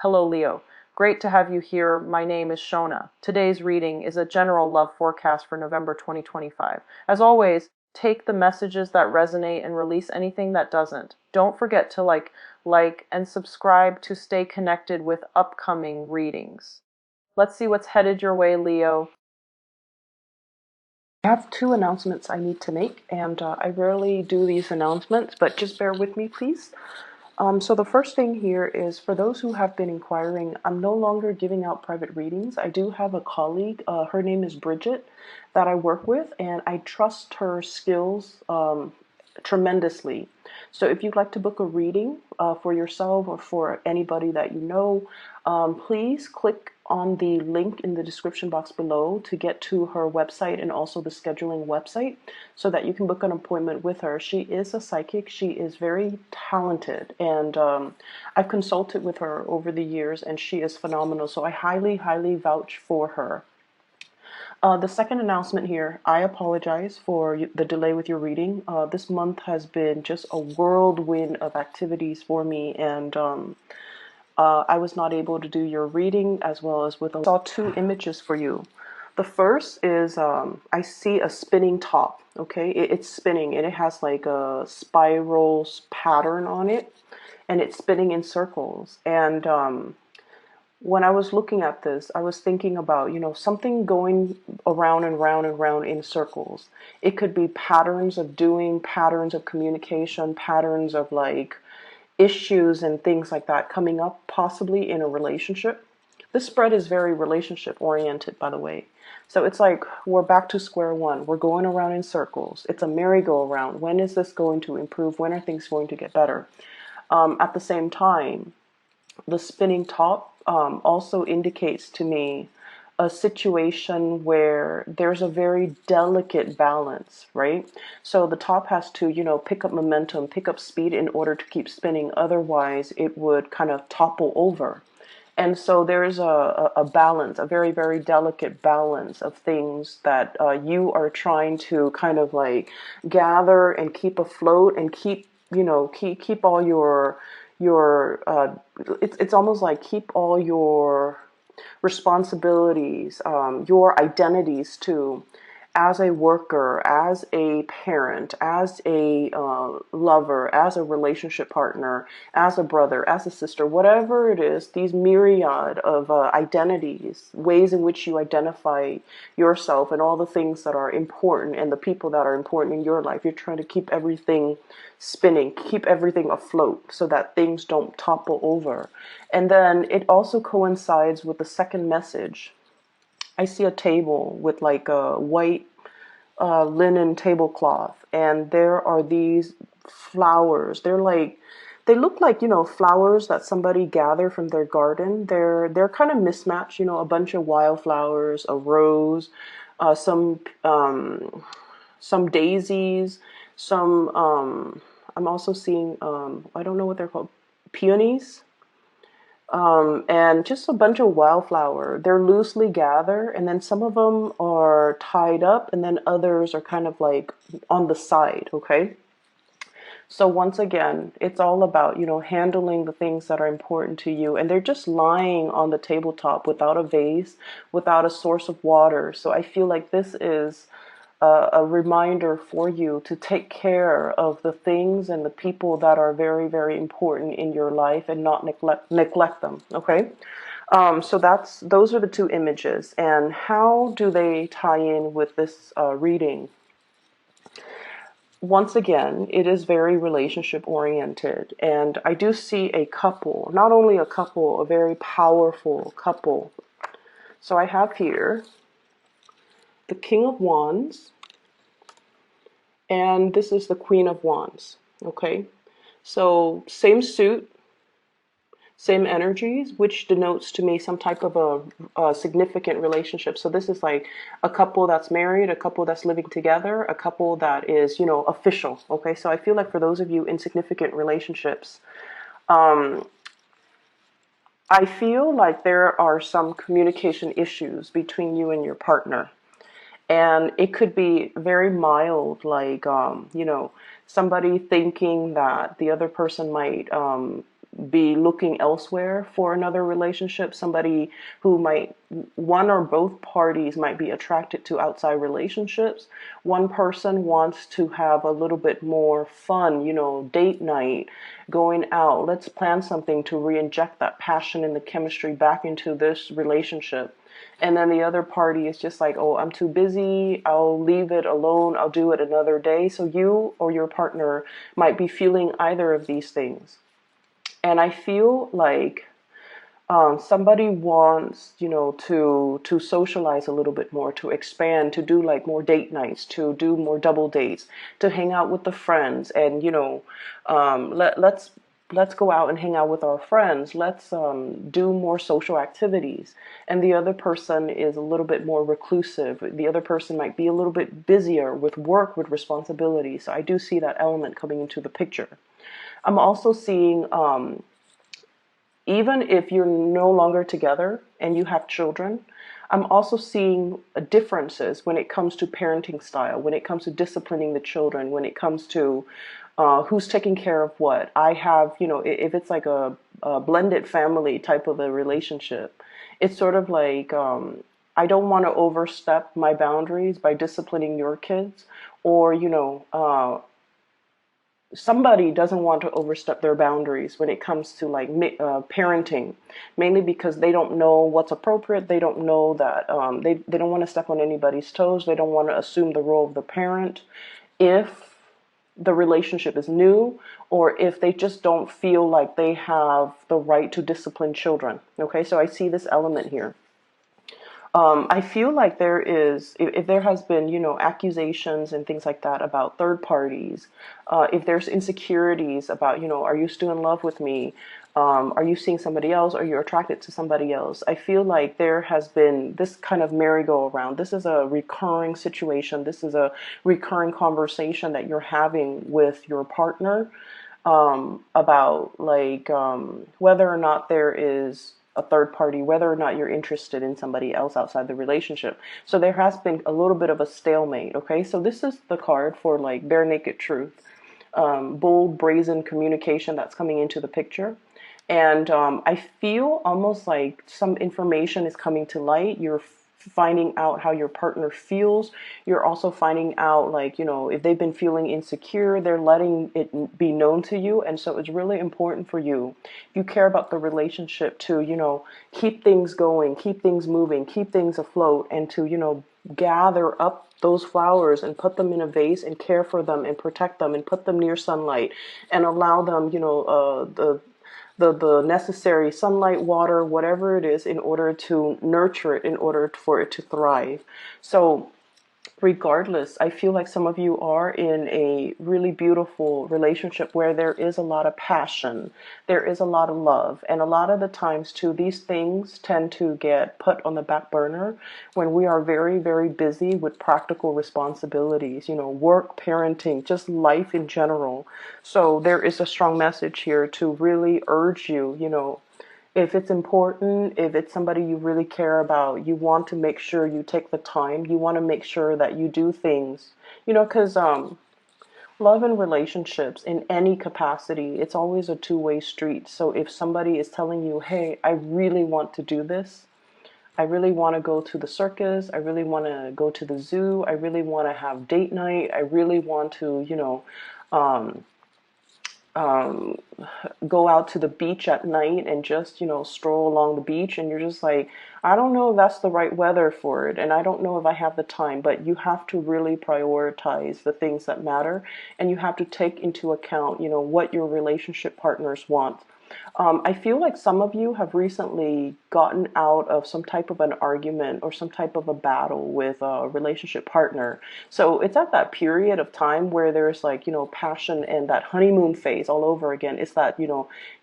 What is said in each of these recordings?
Hello, Leo. Great to have you here. My name is Shona. Today's reading is a general love forecast for November 2025. As always, take the messages that resonate and release anything that doesn't. Don't forget to like, and subscribe to stay connected with upcoming readings. Let's see what's headed your way, Leo. I have two announcements I need to make, and I rarely do these announcements, but just bear with me, please. So the first thing here is for those who have been inquiring, I'm no longer giving out private readings. I do have a colleague, her name is Bridget, that I work with, and I trust her skills tremendously. So if you'd like to book a reading for yourself or for anybody that you know, please click on the link in the description box below to get to her website and also the scheduling website so that you can book an appointment with her. She is a psychic. She is very talented, and I've consulted with her over the years, and she is phenomenal. So I highly, highly vouch for her. The second announcement here, I apologize for the delay with your reading. This month has been just a whirlwind of activities for me, and I was not able to do your reading as well as with. I saw two images for you. The first is I see a spinning top. Okay, it's spinning and it has like a spiral pattern on it, and it's spinning in circles. And when I was looking at this, I was thinking about, something going around and round and round in circles. It could be patterns of doing, patterns of communication, patterns of like issues and things like that coming up possibly in a relationship. This spread is very relationship oriented, by the way. So it's like we're back to square one. We're going around in circles. It's a merry-go-round. When is this going to improve? When are things going to get better? At the same time, the spinning top also indicates to me a situation where there's a very delicate balance, right? So the top has to, pick up momentum, pick up speed in order to keep spinning. Otherwise, it would kind of topple over. And so there's a balance, a very, very delicate balance of things that you are trying to kind of like gather and keep afloat and keep all your it's almost like keep all your responsibilities, your identities too, as a worker, as a parent, as a lover, as a relationship partner, as a brother, as a sister, whatever it is, these myriad of identities, ways in which you identify yourself and all the things that are important and the people that are important in your life. You're trying to keep everything spinning, keep everything afloat so that things don't topple over. And then it also coincides with the second message. I see a table with like a white linen tablecloth, and there are these flowers. They look like, flowers that somebody gathered from their garden. They're kind of mismatched, a bunch of wildflowers, a rose, some daisies, some I'm also seeing I don't know what they're called, peonies. And just a bunch of wildflower. They're loosely gathered, and then some of them are tied up, and then others are kind of like on the side, okay? So once again, it's all about, handling the things that are important to you, and they're just lying on the tabletop without a vase, without a source of water. So I feel like this is a reminder for you to take care of the things and the people that are very, very important in your life and not neglect them. Okay. So those are the two images. And how do they tie in with this reading? Once again, it is very relationship oriented. And I do see a couple, not only a couple, a very powerful couple. So I have here the King of Wands, and this is the Queen of Wands. Okay, so same suit, same energies, which denotes to me some type of a significant relationship. So this is like a couple that's married, a couple that's living together, a couple that is, official. Okay, so I feel like for those of you in significant relationships, I feel like there are some communication issues between you and your partner. And it could be very mild, like, somebody thinking that the other person might be looking elsewhere for another relationship. Somebody who might, one or both parties might be attracted to outside relationships. One person wants to have a little bit more fun, date night, going out. Let's plan something to re-inject that passion and the chemistry back into this relationship. And then the other party is just like, oh, I'm too busy. I'll leave it alone. I'll do it another day. So you or your partner might be feeling either of these things. And I feel like somebody wants, to socialize a little bit more, to expand, to do like more date nights, to do more double dates, to hang out with the friends, and let's go out and hang out with our friends. Let's do more social activities. And the other person is a little bit more reclusive. The other person might be a little bit busier with work, with responsibilities. So I do see that element coming into the picture. I'm also seeing even if you're no longer together and you have children, I'm also seeing differences when it comes to parenting style, when it comes to disciplining the children, when it comes to who's taking care of what. I have, if it's like a blended family type of a relationship, it's sort of like I don't want to overstep my boundaries by disciplining your kids, or, somebody doesn't want to overstep their boundaries when it comes to like parenting, mainly because they don't know what's appropriate. They don't know that they don't want to step on anybody's toes. They don't want to assume the role of the parent if the relationship is new, or if they just don't feel like they have the right to discipline children. Okay, so I see this element here. I feel like there is, if there has been, accusations and things like that about third parties, if there's insecurities about, are you still in love with me? Are you seeing somebody else? Are you attracted to somebody else? I feel like there has been this kind of merry-go-round. This is a recurring situation. This is a recurring conversation that you're having with your partner about like whether or not there is a third party, whether or not you're interested in somebody else outside the relationship. So there has been a little bit of a stalemate. Okay, so this is the card for like bare naked truth, bold, brazen communication that's coming into the picture. And I feel almost like some information is coming to light. You're finding out how your partner feels. You're also finding out, like, if they've been feeling insecure, they're letting it be known to you. And so it's really important for you, if you care about the relationship, to, keep things going, keep things moving, keep things afloat, and to, gather up those flowers and put them in a vase and care for them and protect them and put them near sunlight and allow them, the necessary sunlight, water, whatever it is, in order to nurture it, in order for it to thrive. So regardless, I feel like some of you are in a really beautiful relationship where there is a lot of passion, there is a lot of love, and a lot of the times too, these things tend to get put on the back burner when we are very, very busy with practical responsibilities, work, parenting, just life in general. So there is a strong message here to really urge you, if it's important, if it's somebody you really care about, you want to make sure you take the time. You want to make sure that you do things, because love and relationships in any capacity, it's always a two-way street. So if somebody is telling you, hey, I really want to do this, I really want to go to the circus, I really want to go to the zoo, I really want to have date night, I really want to, um, go out to the beach at night and just, stroll along the beach, and you're just like, I don't know if that's the right weather for it, and I don't know if I have the time. But you have to really prioritize the things that matter, and you have to take into account, what your relationship partners want. I feel like some of you have recently gotten out of some type of an argument or some type of a battle with a relationship partner. So it's at that period of time where there's like, passion and that honeymoon phase all over again. It's that,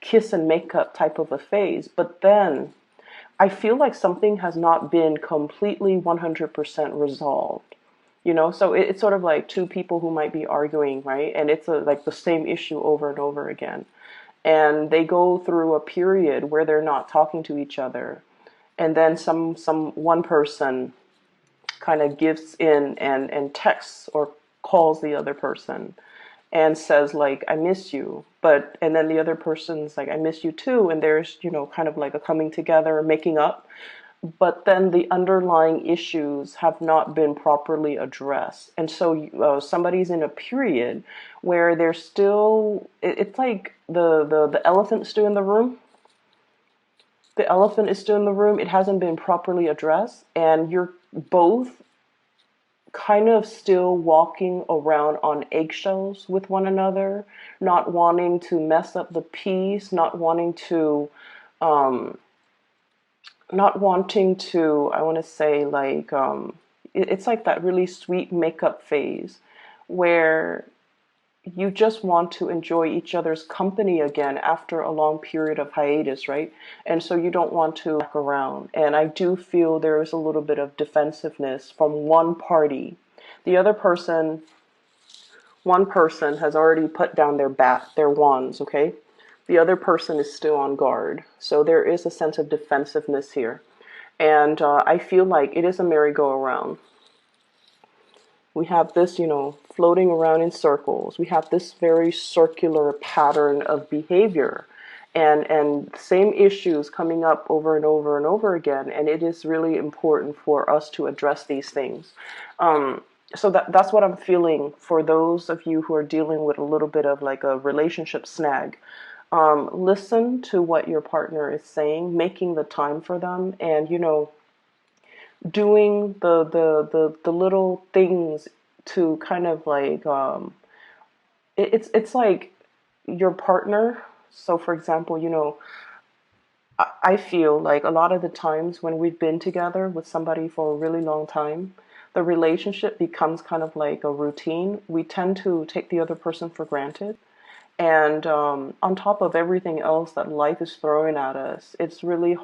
kiss and makeup type of a phase. But then I feel like something has not been completely 100% resolved. So it's sort of like two people who might be arguing, right? And it's like the same issue over and over again. And they go through a period where they're not talking to each other, and then one person kind of gives in and texts or calls the other person and says like, I miss you, but and then the other person's like, I miss you too, and there's, kind of like a coming together, making up, but then the underlying issues have not been properly addressed. And so somebody's in a period where they're still, it's like the elephant still in the room. The elephant is still in the room. It hasn't been properly addressed, and you're both kind of still walking around on eggshells with one another, not wanting to mess up the peace, um, I want to say, like, it's like that really sweet makeup phase where you just want to enjoy each other's company again after a long period of hiatus, right? And so you don't want to back around. And I do feel there is a little bit of defensiveness from one party. The other person, one person has already put down their wands, okay? The other person is still on guard. So there is a sense of defensiveness here. And I feel like it is a merry-go-round. We have this, floating around in circles. We have this very circular pattern of behavior and same issues coming up over and over and over again. And it is really important for us to address these things. So that's what I'm feeling for those of you who are dealing with a little bit of like a relationship snag. Listen to what your partner is saying, making the time for them, and doing the little things to kind of like it's like your partner. So for example, I feel like a lot of the times when we've been together with somebody for a really long time, the relationship becomes kind of like a routine. We tend to take the other person for granted. And on top of everything else that life is throwing at us, it's really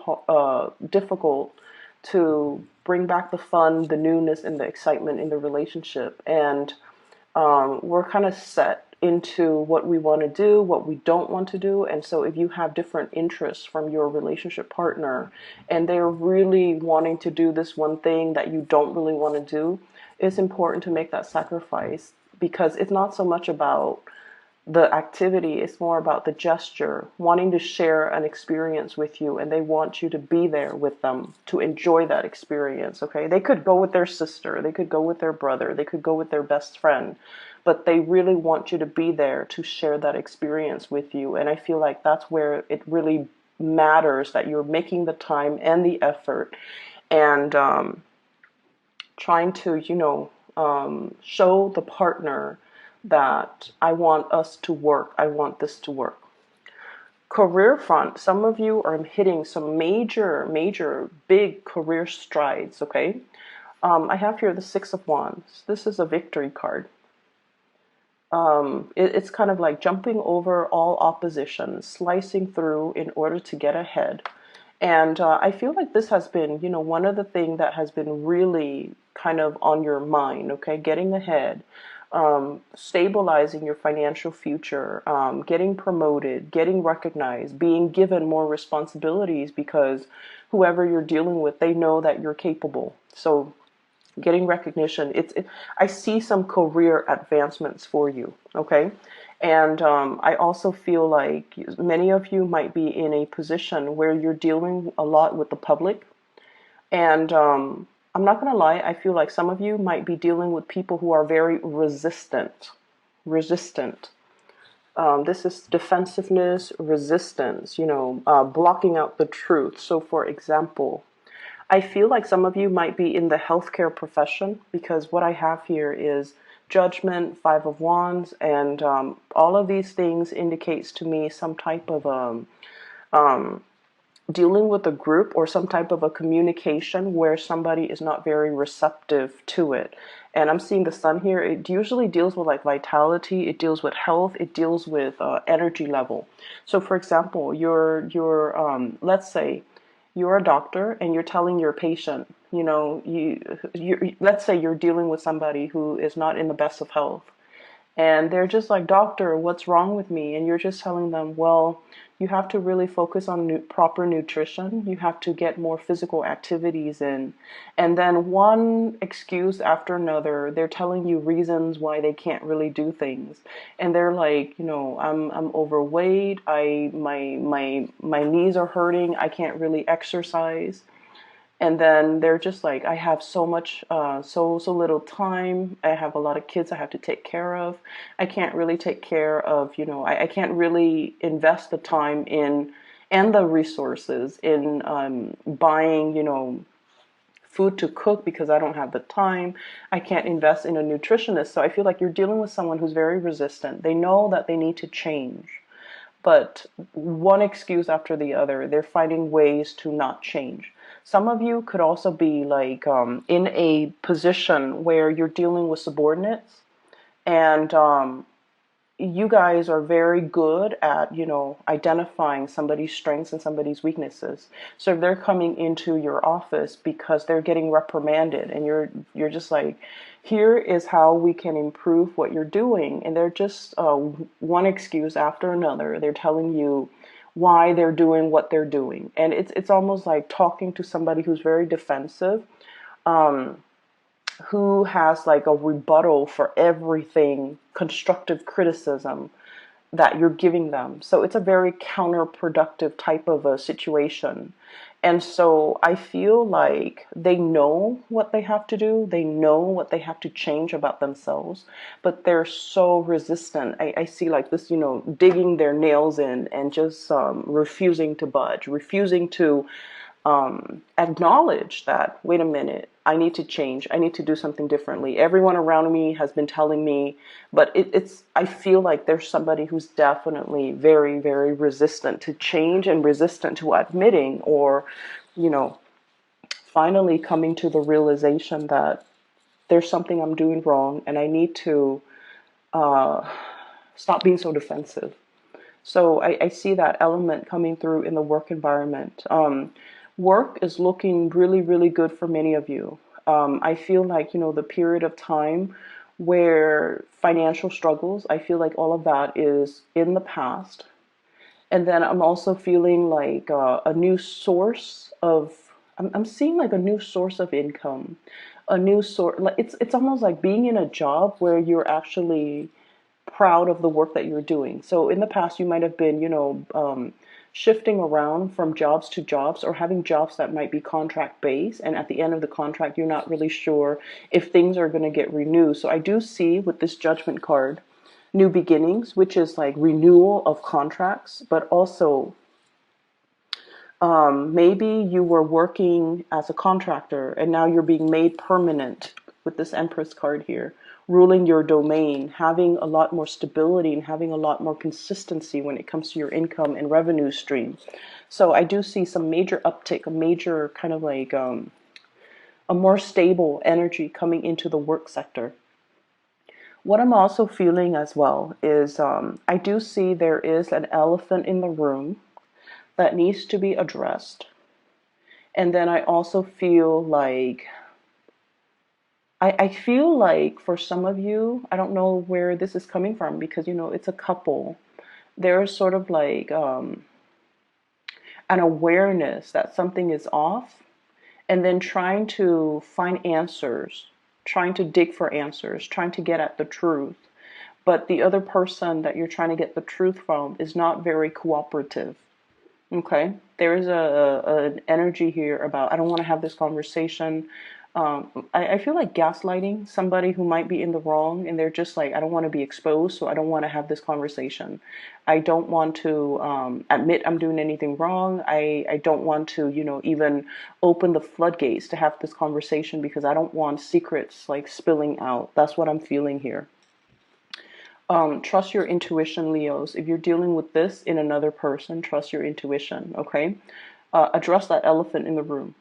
difficult to bring back the fun, the newness, and the excitement in the relationship. And we're kind of set into what we want to do, what we don't want to do. And so if you have different interests from your relationship partner and they're really wanting to do this one thing that you don't really want to do, it's important to make that sacrifice, because it's not so much about the activity, is more about the gesture, wanting to share an experience with you, and they want you to be there with them to enjoy that experience, okay? They could go with their sister, they could go with their brother, they could go with their best friend, but they really want you to be there to share that experience with you. And I feel like that's where it really matters that you're making the time and the effort and trying to, show the partner that I want us to work. I want this to work. Career front, some of you are hitting some major, big career strides, okay? I have here the Six of Wands. This is a victory card. It's kind of like jumping over all opposition, slicing through in order to get ahead. And I feel like this has been, one of the things that has been really kind of on your mind, okay? Getting ahead, stabilizing your financial future, getting promoted, getting recognized, being given more responsibilities because whoever you're dealing with, they know that you're capable. So getting recognition, I see some career advancements for you, okay? And I also feel like many of you might be in a position where you're dealing a lot with the public. And I'm not going to lie, I feel like some of you might be dealing with people who are very resistant. This is defensiveness, resistance, blocking out the truth. So for example, I feel like some of you might be in the healthcare profession, because what I have here is Judgment, Five of Wands, and all of these things indicates to me some type of dealing with a group or some type of a communication where somebody is not very receptive to it. And I'm seeing the sun here. It usually deals with like vitality. It deals with health. It deals with energy level. So for example, let's say you're a doctor and you're telling your patient, let's say you're dealing with somebody who is not in the best of health. And they're just like, doctor, what's wrong with me? And you're just telling them, well, you have to really focus on proper nutrition. You have to get more physical activities in. And then one excuse after another, they're telling you reasons why they can't really do things. And they're like, I'm overweight. My knees are hurting. I can't really exercise. And then they're just like, I have so much, so little time. I have a lot of kids I have to take care of. I can't really take care of, I can't really invest the time in and the resources in buying, food to cook because I don't have the time. I can't invest in a nutritionist. So I feel like you're dealing with someone who's very resistant. They know that they need to change, but one excuse after the other, they're finding ways to not change. Some of you could also be like in a position where you're dealing with subordinates, and you guys are very good at, identifying somebody's strengths and somebody's weaknesses. So if they're coming into your office because they're getting reprimanded, and you're just like, here is how we can improve what you're doing, and they're just one excuse after another. They're telling you why they're doing what they're doing, and it's almost like talking to somebody who's very defensive. Who has like a rebuttal for everything constructive criticism that you're giving them. So it's a very counterproductive type of a situation. And so I feel like they know what they have to do. They know what they have to change about themselves, but they're so resistant. I see like this, digging their nails in and just refusing to budge, refusing to acknowledge that, wait a minute, I need to change. I need to do something differently. Everyone around me has been telling me, but I feel like there's somebody who's definitely very, very resistant to change and resistant to admitting or, you know, finally coming to the realization that there's something I'm doing wrong and I need to stop being so defensive. So I see that element coming through in the work environment. Work is looking really, really good for many of you. I feel like, the period of time where financial struggles, I feel like all of that is in the past. And then I'm also feeling like a new source of, I'm seeing like a new source of income, a new source. Like it's almost like being in a job where you're actually proud of the work that you're doing. So in the past, you might have been, shifting around from jobs to jobs or having jobs that might be contract based. And at the end of the contract, you're not really sure if things are going to get renewed. So I do see with this judgment card, new beginnings, which is like renewal of contracts, but also maybe you were working as a contractor and now you're being made permanent with this Empress card here, ruling your domain, having a lot more stability and having a lot more consistency when it comes to your income and revenue stream. So I do see some major uptick, a major kind of like a more stable energy coming into the work sector. What I'm also feeling as well is I do see there is an elephant in the room that needs to be addressed. And then I also feel like, I feel like for some of you, I don't know where this is coming from because, it's a couple. There's sort of like an awareness that something is off and then trying to find answers, trying to dig for answers, trying to get at the truth. But the other person that you're trying to get the truth from is not very cooperative. Okay, there is an energy here about, I don't want to have this conversation. I feel like gaslighting somebody who might be in the wrong, and they're just like, I don't want to be exposed, so I don't want to have this conversation. I don't want to admit I'm doing anything wrong. I don't want to, even open the floodgates to have this conversation because I don't want secrets like spilling out. That's what I'm feeling here. Trust your intuition, Leos. If you're dealing with this in another person, trust your intuition, okay? Address that elephant in the room.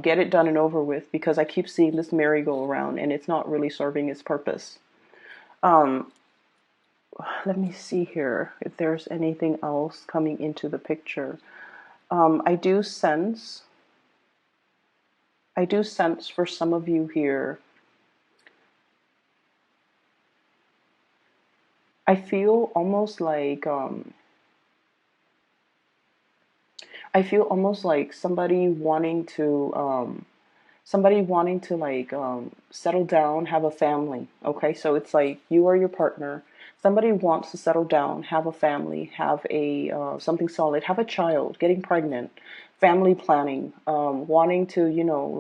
Get it done and over with because I keep seeing this merry-go-round and it's not really serving its purpose. Let me see here if there's anything else coming into the picture. I do sense for some of you here, I feel almost like I feel almost like somebody wanting to like settle down, have a family. Okay, so it's like you or your partner. Somebody wants to settle down, have a family, have a something solid, have a child, getting pregnant, family planning, wanting to,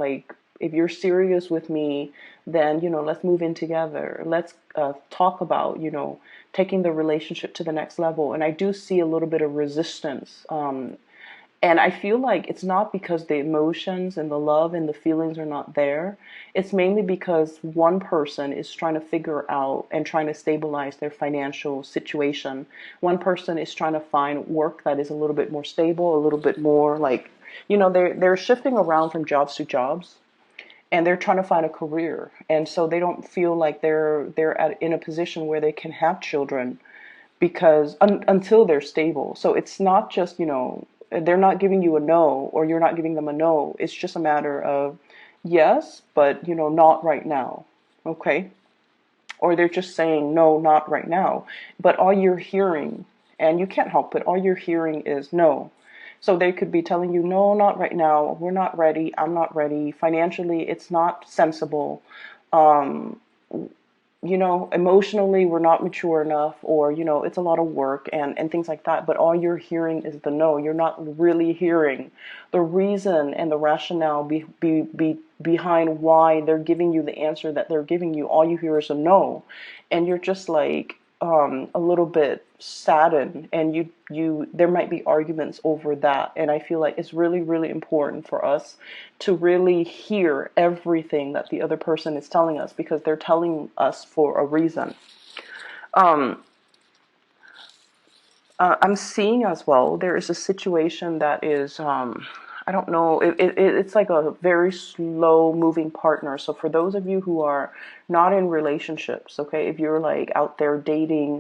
like if you're serious with me, then let's move in together. Let's talk about taking the relationship to the next level. And I do see a little bit of resistance. And I feel like it's not because the emotions and the love and the feelings are not there. It's mainly because one person is trying to figure out and trying to stabilize their financial situation. One person is trying to find work that is a little bit more stable, a little bit more like, they're shifting around from jobs to jobs, and they're trying to find a career. And so they don't feel like in a position where they can have children because until they're stable. So it's not just, they're not giving you a no or you're not giving them a no. It's just a matter of yes, but, not right now. Okay. Or they're just saying no, not right now. But all you're hearing, and you can't help it, all you're hearing is no. So they could be telling you, no, not right now. We're not ready. I'm not ready. Financially, it's not sensible. Um, emotionally we're not mature enough, or, it's a lot of work and things like that. But all you're hearing is the no. You're not really hearing the reason and the rationale behind why they're giving you the answer that they're giving you. All you hear is a no. And you're just like, a little bit saddened, and there might be arguments over that. And I feel like it's really, really important for us to really hear everything that the other person is telling us, because they're telling us for a reason. Um, I'm seeing as well, there is a situation that is, I don't know, it's like a very slow moving partner. So for those of you who are not in relationships, okay, if you're like out there dating,